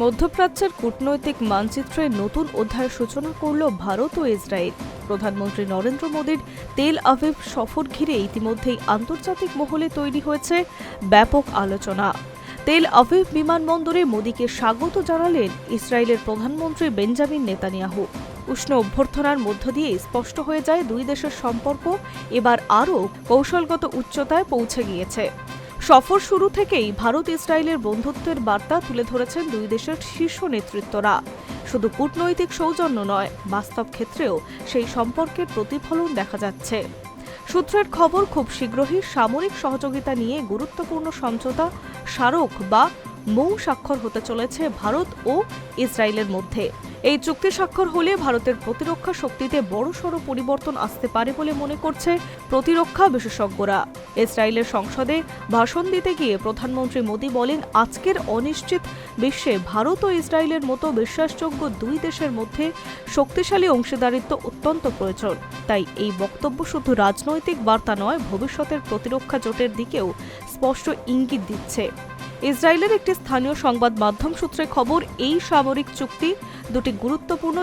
মধ্যপ্রাচ্যের কূটনৈতিক মানচিত্রে নতুন অধ্যায়ের সূচনা করল ভারত ও ইসরায়েল। প্রধানমন্ত্রী নরেন্দ্র মোদীর তেল আভিভ সফর ঘিরে ইতিমধ্যেই আন্তর্জাতিক মহলে তৈরি হয়েছে ব্যাপক আলোচনা। তেল আভিভ বিমানবন্দরে মোদীকে স্বাগত জানালেন ইসরায়েলের প্রধানমন্ত্রী বেঞ্জামিন নেতানিয়াহু। উষ্ণ অভ্যর্থনার মধ্য দিয়ে স্পষ্ট হয়ে যায় দুই দেশের সম্পর্ক এবার আরও কৌশলগত উচ্চতায় পৌঁছে গিয়েছে। সফর শুরু থেকেই ভারত ইসরায়েলের বন্ধুত্বের বার্তা তুলে ধরেছেন দুই দেশের শীর্ষ নেতৃত্বরা। শুধু কূটনৈতিক সৌজন্য নয়, বাস্তব ক্ষেত্রেও সেই সম্পর্কের প্রতিফলন দেখা যাচ্ছে। সূত্রের খবর, খুব শীঘ্রই সামরিক সহযোগিতা নিয়ে গুরুত্বপূর্ণ সমঝোতা স্মারক বা মৌ স্বাক্ষর হতে চলেছে ভারত ও ইসরায়েলের মধ্যে। এই চুক্তি স্বাক্ষর হলে ভারতের প্রতিরক্ষা শক্তিতে বড়সড় পরিবর্তন আসতে পারে বলে মনে করছে প্রতিরক্ষা বিশেষজ্ঞরা। ইসরায়েলের সংসদে ভাষণ দিতে গিয়ে প্রধানমন্ত্রী মোদী বলেন, আজকের অনিশ্চিত বিশ্বে ভারত ও ইসরায়েলের মতো বিশ্বাসযোগ্য দুই দেশের মধ্যে শক্তিশালী অংশীদারিত্ব অত্যন্ত প্রয়োজন। তাই এই বক্তব্য শুধু রাজনৈতিক বার্তা নয়, ভবিষ্যতের প্রতিরক্ষা জোটের দিকেও স্পষ্ট ইঙ্গিত দিচ্ছে। ইসরায়েলের একটি স্থানীয় সংবাদ মাধ্যম সূত্রে খবর, এই সামরিক চুক্তি দুটি গুরুত্বপূর্ণ